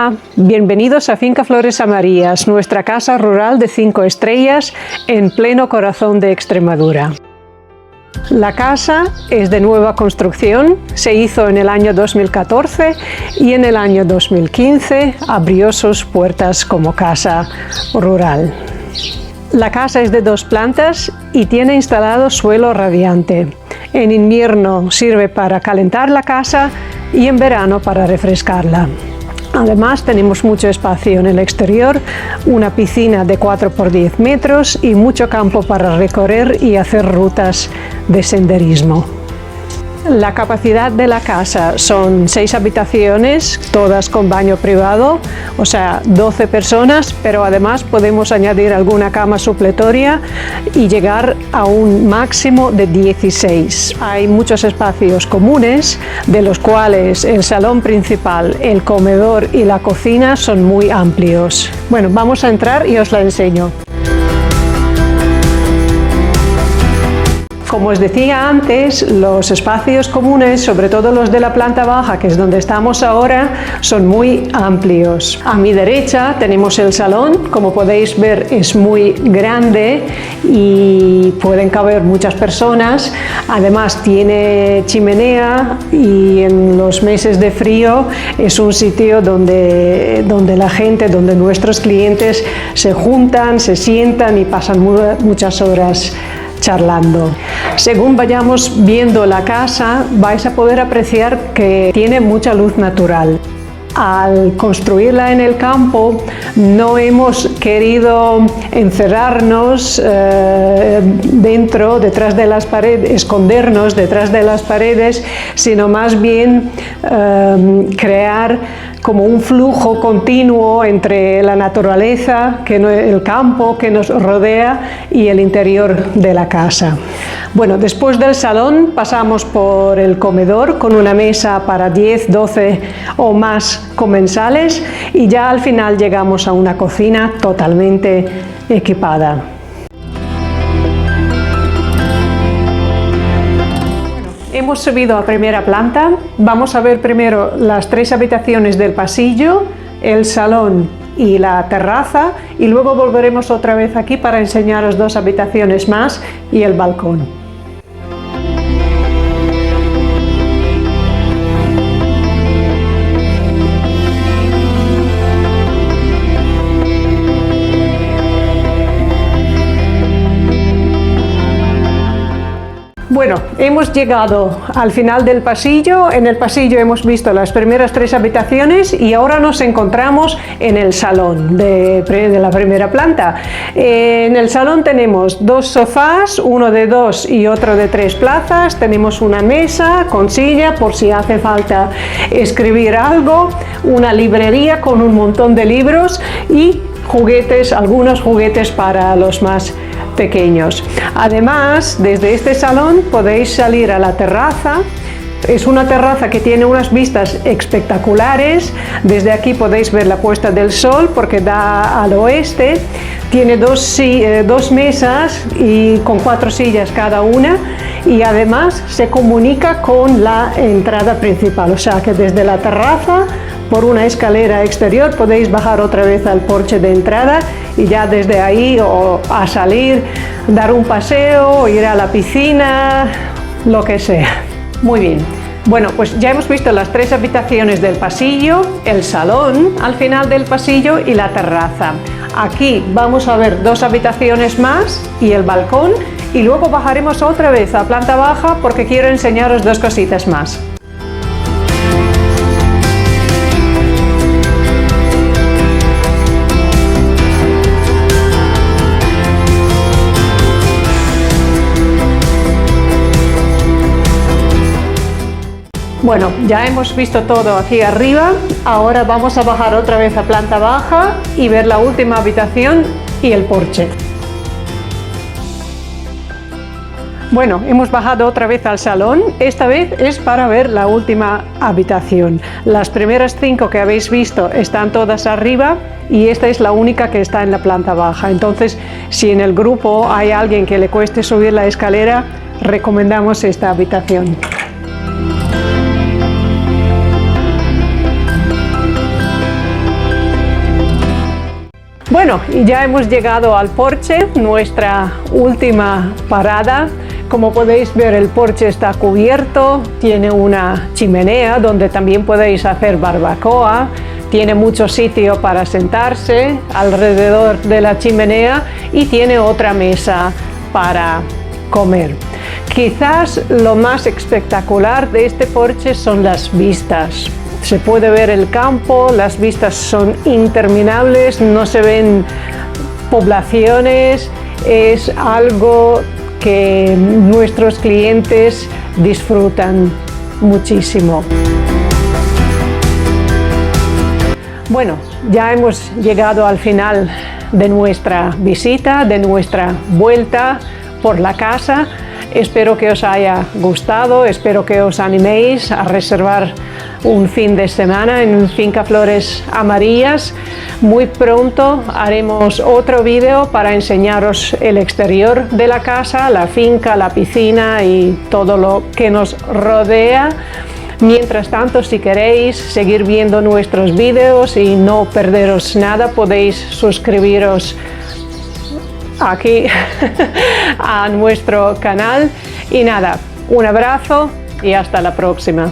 Hola, bienvenidos a Finca Flores Amarillas, nuestra casa rural de 5 estrellas en pleno corazón de Extremadura. La casa es de nueva construcción, se hizo en el año 2014 y en el año 2015 abrió sus puertas como casa rural. La casa es de 2 plantas y tiene instalado suelo radiante. En invierno sirve para calentar la casa y en verano para refrescarla. Además tenemos mucho espacio en el exterior, una piscina de 4 por 10 metros y mucho campo para recorrer y hacer rutas de senderismo. La capacidad de la casa son 6 habitaciones, todas con baño privado, o sea 12 personas, pero además podemos añadir alguna cama supletoria y llegar a un máximo de 16. Hay muchos espacios comunes, de los cuales el salón principal, el comedor y la cocina son muy amplios. Bueno, vamos a entrar y os la enseño. Como os decía antes, los espacios comunes, sobre todo los de la planta baja, que es donde estamos ahora, son muy amplios. A mi derecha tenemos el salón, como podéis ver es muy grande y pueden caber muchas personas. Además tiene chimenea y en los meses de frío es un sitio donde la gente, donde nuestros clientes se juntan, se sientan y pasan muchas horas charlando. Según vayamos viendo la casa, vais a poder apreciar que tiene mucha luz natural. Al construirla en el campo, no hemos querido encerrarnos detrás de las paredes, escondernos detrás de las paredes, sino más bien crear como un flujo continuo entre la naturaleza, el campo que nos rodea y el interior de la casa. Bueno, después del salón pasamos por el comedor con una mesa para 10, 12 o más comensales y ya al final llegamos a una cocina totalmente equipada. Hemos subido a primera planta, vamos a ver primero las 3 habitaciones del pasillo, el salón y la terraza y luego volveremos otra vez aquí para enseñaros 2 habitaciones más y el balcón. Bueno, hemos llegado al final del pasillo. En el pasillo hemos visto las primeras 3 habitaciones y ahora nos encontramos en el salón de la primera planta. En el salón tenemos 2 sofás, uno de 2 y otro de 3 plazas. Tenemos una mesa con silla por si hace falta escribir algo, una librería con un montón de libros y juguetes, algunos juguetes para los más pequeños. Además, desde este salón podéis salir a la terraza. Es una terraza que tiene unas vistas espectaculares. Desde aquí podéis ver la puesta del sol porque da al oeste. Tiene 2 mesas y con 4 sillas cada una y además se comunica con la entrada principal, o sea que desde la terraza por una escalera exterior podéis bajar otra vez al porche de entrada y ya desde ahí o a salir, dar un paseo, ir a la piscina, lo que sea. Muy bien. Bueno, pues ya hemos visto las 3 habitaciones del pasillo, el salón al final del pasillo y la terraza. Aquí vamos a ver 2 habitaciones más y el balcón y luego bajaremos otra vez a planta baja porque quiero enseñaros 2 cositas más. Bueno, ya hemos visto todo aquí arriba, ahora vamos a bajar otra vez a planta baja y ver la última habitación y el porche. Bueno, hemos bajado otra vez al salón, esta vez es para ver la última habitación. Las primeras 5 que habéis visto están todas arriba y esta es la única que está en la planta baja. Entonces, si en el grupo hay alguien que le cueste subir la escalera, recomendamos esta habitación. Bueno, y ya hemos llegado al porche, nuestra última parada. Como podéis ver, el porche está cubierto, tiene una chimenea donde también podéis hacer barbacoa, tiene mucho sitio para sentarse alrededor de la chimenea y tiene otra mesa para comer. Quizás lo más espectacular de este porche son las vistas. Se puede ver el campo, las vistas son interminables, no se ven poblaciones, es algo que nuestros clientes disfrutan muchísimo. Bueno, ya hemos llegado al final de nuestra visita, de nuestra vuelta por la casa. Espero que os haya gustado, espero que os animéis a reservar un fin de semana en Finca Flores Amarillas. Muy pronto haremos otro vídeo para enseñaros el exterior de la casa, la finca, la piscina y todo lo que nos rodea. Mientras tanto, si queréis seguir viendo nuestros vídeos y no perderos nada, podéis suscribiros aquí a nuestro canal. Y nada, un abrazo y hasta la próxima.